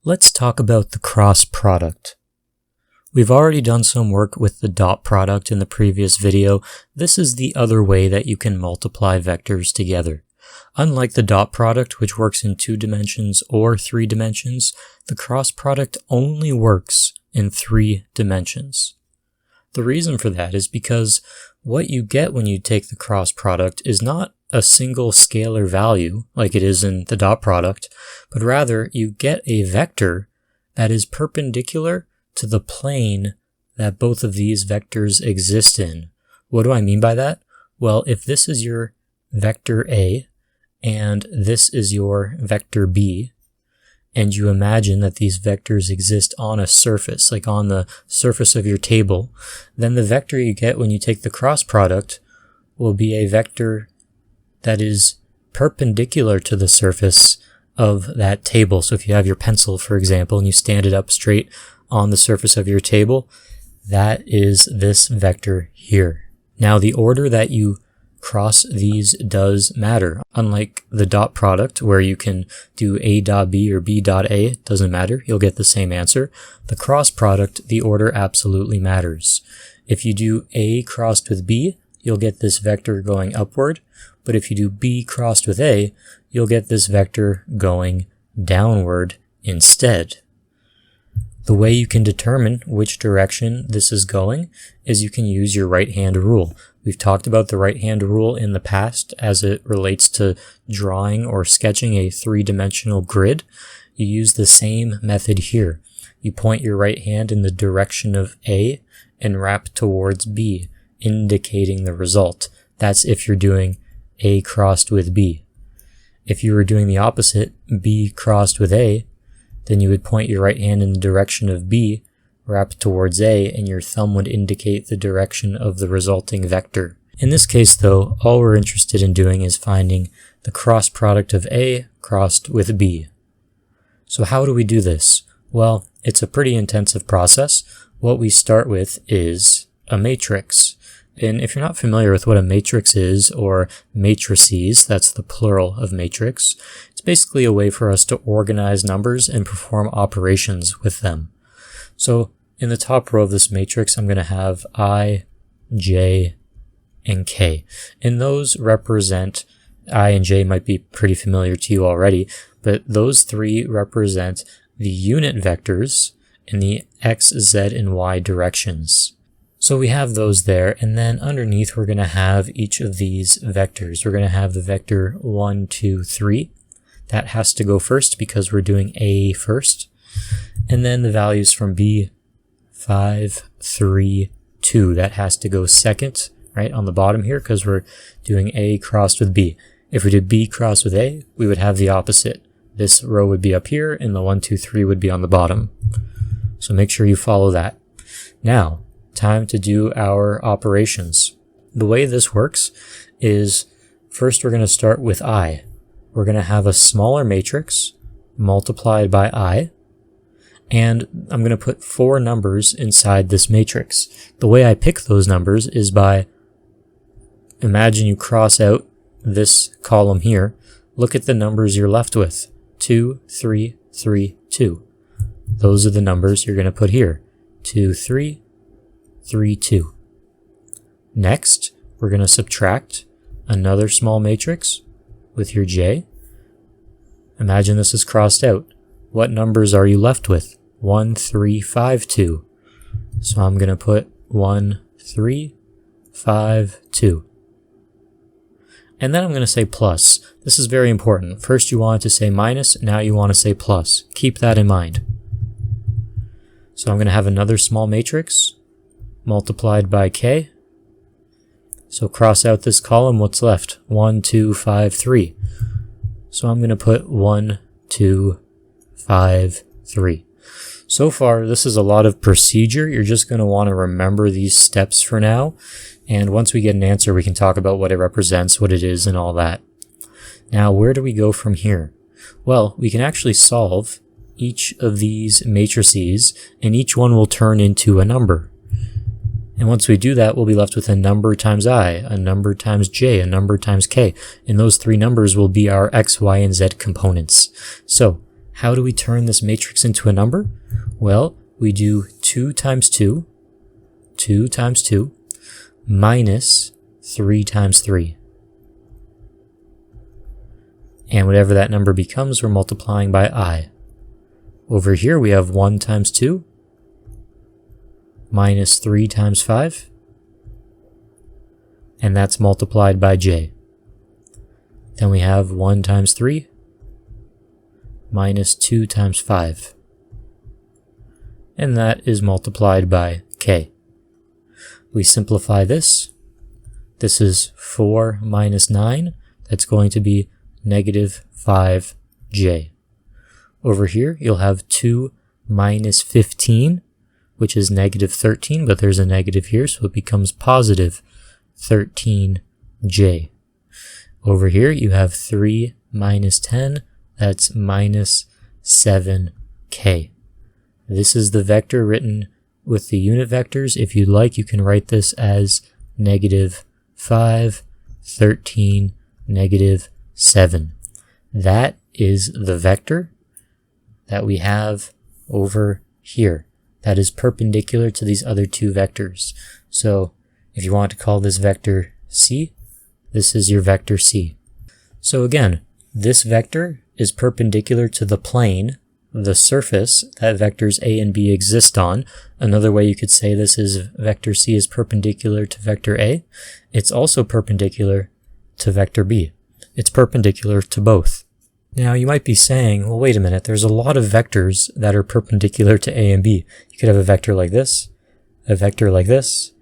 Let's talk about the cross product. We've already done some work with the dot product in the previous video. This is the other way that you can multiply vectors together. Unlike the dot product, which works in 2 dimensions or 3 dimensions, the cross product only works in 3 dimensions. The reason for that is because what you get when you take the cross product is not a single scalar value like it is in the dot product, but rather you get a vector that is perpendicular to the plane that both of these vectors exist in. What do I mean by that? Well, if this is your vector A and this is your vector B, and you imagine that these vectors exist on a surface, like on the surface of your table, then the vector you get when you take the cross product will be a vector that is perpendicular to the surface of that table. So if you have your pencil, for example, and you stand it up straight on the surface of your table, that is this vector here. Now, the order that you cross these does matter. Unlike the dot product, where you can do A dot B or B dot A, it doesn't matter. You'll get the same answer. The cross product, the order absolutely matters. If you do A crossed with B, you'll get this vector going upward. But if you do B crossed with A, you'll get this vector going downward instead. The way you can determine which direction this is going is you can use your right-hand rule. We've talked about the right-hand rule in the past as it relates to drawing or sketching a 3-dimensional grid. You use the same method here. You point your right hand in the direction of A and wrap towards B, indicating the result. That's if you're doing A crossed with B. If you were doing the opposite, B crossed with A, then you would point your right hand in the direction of B, wrap towards A, and your thumb would indicate the direction of the resulting vector. In this case, though, all we're interested in doing is finding the cross product of A crossed with B. So how do we do this? Well, it's a pretty intensive process. What we start with is a matrix. And if you're not familiar with what a matrix is, or matrices, that's the plural of matrix, it's basically a way for us to organize numbers and perform operations with them. So in the top row of this matrix, I'm going to have I, J, and K. And those represent, I and J might be pretty familiar to you already, but those 3 represent the unit vectors in the X, Z, and Y directions. So we have those there, and then underneath we're going to have each of these vectors. We're going to have the vector 1, 2, 3. That has to go first because we're doing A first. And then the values from B, 5, 3, 2. That has to go second, right, on the bottom here because we're doing A crossed with B. If we did B crossed with A, we would have the opposite. This row would be up here, and the 1, 2, 3 would be on the bottom. So make sure you follow that. Now, time to do our operations. The way this works is first we're going to start with I. We're going to have a smaller matrix multiplied by I, and I'm going to put 4 numbers inside this matrix. The way I pick those numbers is by, imagine you cross out this column here. Look at the numbers you're left with. 2, 3, 3, 2. Those are the numbers you're going to put here. 2, 3, 3, 2. Next, we're going to subtract another small matrix with your J. Imagine this is crossed out. What numbers are you left with? 1, 3, 5, 2. So I'm going to put 1, 3, 5, 2. And then I'm going to say plus. This is very important. First you wanted to say minus, now you want to say plus. Keep that in mind. So I'm going to have another small matrix multiplied by K. So cross out this column, what's left? 1, 2, 5, 3. So I'm going to put 1, 2, 5, 3. So far, this is a lot of procedure. You're just going to want to remember these steps for now. And once we get an answer, we can talk about what it represents, what it is, and all that. Now, where do we go from here? Well, we can actually solve each of these matrices, and each one will turn into a number. And once we do that, we'll be left with a number times I, a number times J, a number times K. And those 3 numbers will be our X, Y, and Z components. So How do we turn this matrix into a number? Well, we do 2 times 2, 2 times 2, minus 3 times 3. And whatever that number becomes, we're multiplying by I. Over here we have 1 times 2, minus 3 times 5, and that's multiplied by j. Then we have 1 times 3, minus 2 times 5, and that is multiplied by k. We simplify this. This is 4 minus 9. That's going to be negative 5j. Over here, you'll have 2 minus 15, which is negative 13, but there's a negative here, so it becomes positive 13j. Over here, you have 3 minus 10, that's minus 7k. This is the vector written with the unit vectors. If you'd like, you can write this as negative 5, 13, negative 7. That is the vector that we have over here. That is perpendicular to these other two vectors. So if you want to call this vector C, this is your vector C. So again, this vector is perpendicular to the plane, the surface that vectors A and B exist on. Another way you could say this is vector C is perpendicular to vector A. It's also perpendicular to vector B. It's perpendicular to both. Now you might be saying, well, wait a minute, there's a lot of vectors that are perpendicular to A and B. You could have a vector like this, a vector like this,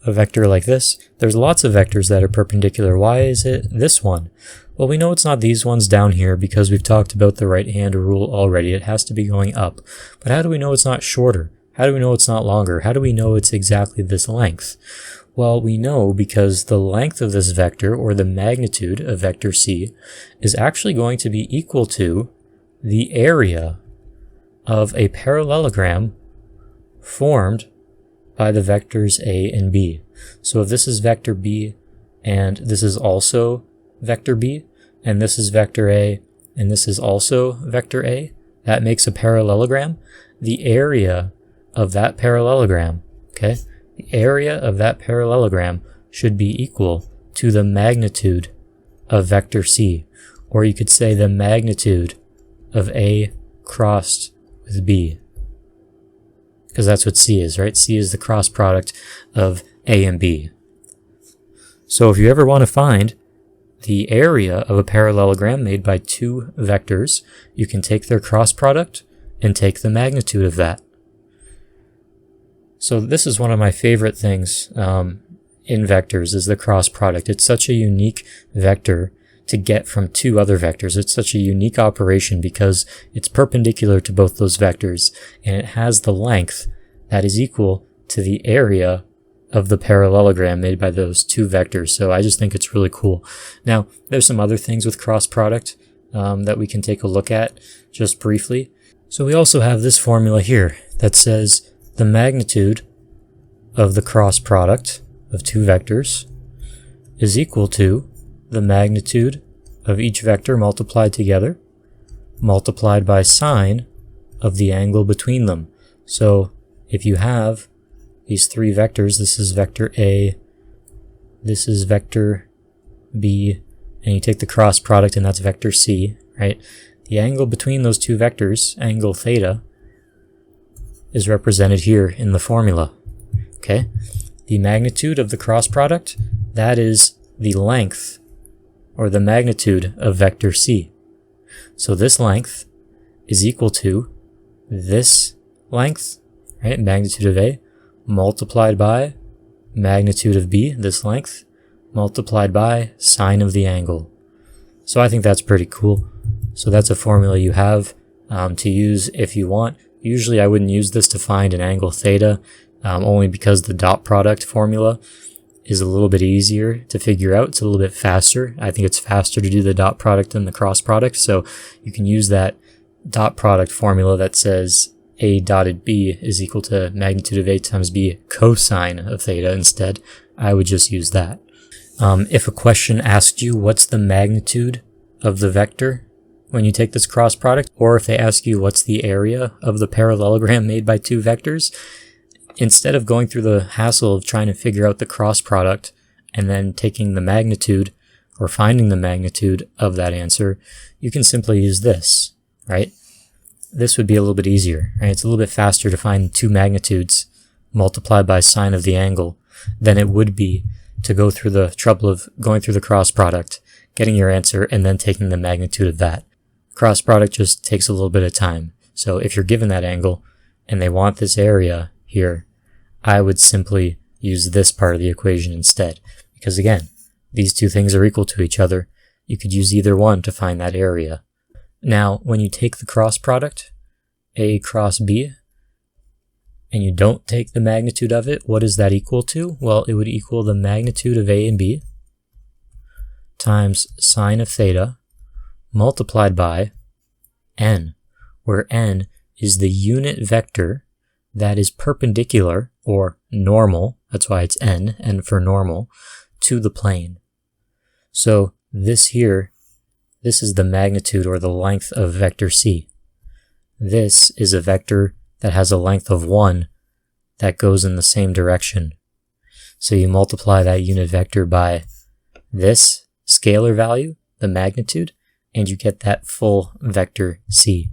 a vector like this. There's lots of vectors that are perpendicular. Why is it this one? Well, we know it's not these ones down here because we've talked about the right-hand rule already. It has to be going up. But how do we know it's not shorter? How do we know it's not longer? How do we know it's exactly this length? Well, we know because the length of this vector, or the magnitude of vector C, is actually going to be equal to the area of a parallelogram formed by the vectors A and B. So if this is vector B, and this is also vector B, and this is vector A, and this is also vector A, that makes a parallelogram. The area of that parallelogram, okay? The area of that parallelogram should be equal to the magnitude of vector C, or you could say the magnitude of A crossed with B, because that's what C is, right? C is the cross product of A and B. So if you ever want to find the area of a parallelogram made by two vectors, you can take their cross product and take the magnitude of that. So this is one of my favorite things in vectors, is the cross product. It's such a unique vector to get from two other vectors. It's such a unique operation because it's perpendicular to both those vectors, and it has the length that is equal to the area of the parallelogram made by those two vectors. So I just think it's really cool. Now, there's some other things with cross product that we can take a look at just briefly. So we also have this formula here that says the magnitude of the cross product of two vectors is equal to the magnitude of each vector multiplied together, multiplied by sine of the angle between them. So if you have these three vectors, this is vector A, this is vector B, and you take the cross product, and that's vector C, right? The angle between those two vectors, angle theta, is represented here in the formula, okay? The magnitude of the cross product, that is the length, or the magnitude of vector C. So this length is equal to this length, right? Magnitude of A, multiplied by magnitude of B, this length, multiplied by sine of the angle. So I think that's pretty cool. So that's a formula you have to use if you want. Usually I wouldn't use this to find an angle theta, only because the dot product formula is a little bit easier to figure out. It's a little bit faster. I think it's faster to do the dot product than the cross product. So you can use that dot product formula that says A dotted B is equal to magnitude of A times B cosine of theta instead. I would just use that. If a question asked you what's the magnitude of the vector when you take this cross product, or if they ask you what's the area of the parallelogram made by two vectors, instead of going through the hassle of trying to figure out the cross product and then taking the magnitude or finding the magnitude of that answer, you can simply use this, right? This would be a little bit easier, right? It's a little bit faster to find two magnitudes multiplied by sine of the angle than it would be to go through the trouble of going through the cross product, getting your answer, and then taking the magnitude of that. Cross product just takes a little bit of time. So if you're given that angle and they want this area here, I would simply use this part of the equation instead. Because again, these two things are equal to each other. You could use either one to find that area. Now, when you take the cross product, A cross B, and you don't take the magnitude of it, what is that equal to? Well, it would equal the magnitude of A and B times sine of theta multiplied by n, where n is the unit vector that is perpendicular, or normal, that's why it's n for normal, to the plane. So this here, this is the magnitude or the length of vector c. This is a vector that has a length of 1 that goes in the same direction. So you multiply that unit vector by this scalar value, the magnitude, and you get that full vector c.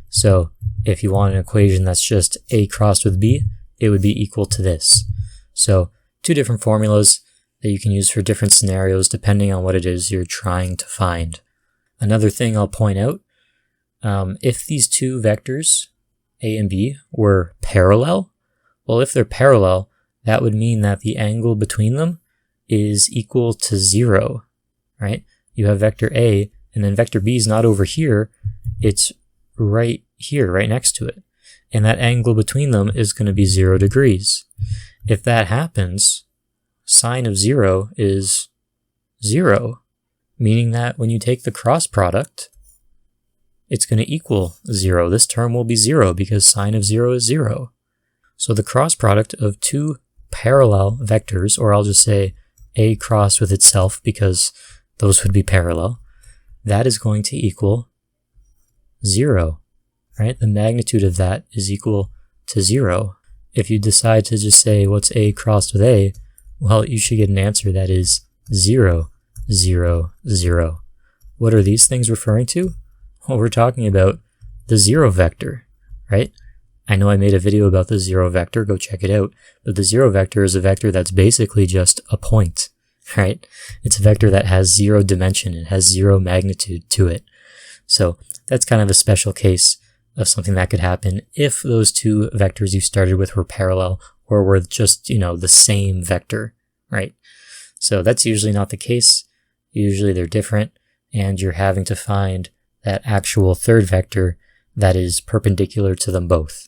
So if you want an equation that's just A crossed with B, it would be equal to this. So two different formulas that you can use for different scenarios depending on what it is you're trying to find. Another thing I'll point out, if these two vectors, A and B, were parallel, well, if they're parallel, that would mean that the angle between them is equal to 0, right? You have vector A, and then vector B is not over here, it's right here, right next to it. And that angle between them is going to be 0 degrees. If that happens, sine of 0 is 0, meaning that when you take the cross product, it's going to equal 0. This term will be 0 because sine of 0 is 0. So the cross product of two parallel vectors, or I'll just say A crossed with itself because those would be parallel, that is going to equal 0, right? The magnitude of that is equal to 0. If you decide to just say what's A crossed with A, well, you should get an answer that is 0, 0, 0. What are these things referring to? Well, we're talking about the 0 vector, right? I know I made a video about the 0 vector, go check it out, but the 0 vector is a vector that's basically just a point, right? It's a vector that has 0 dimension, it has 0 magnitude to it. So that's kind of a special case of something that could happen if those two vectors you started with were parallel or were just, the same vector, right? So that's usually not the case. Usually they're different, and you're having to find that actual third vector that is perpendicular to them both.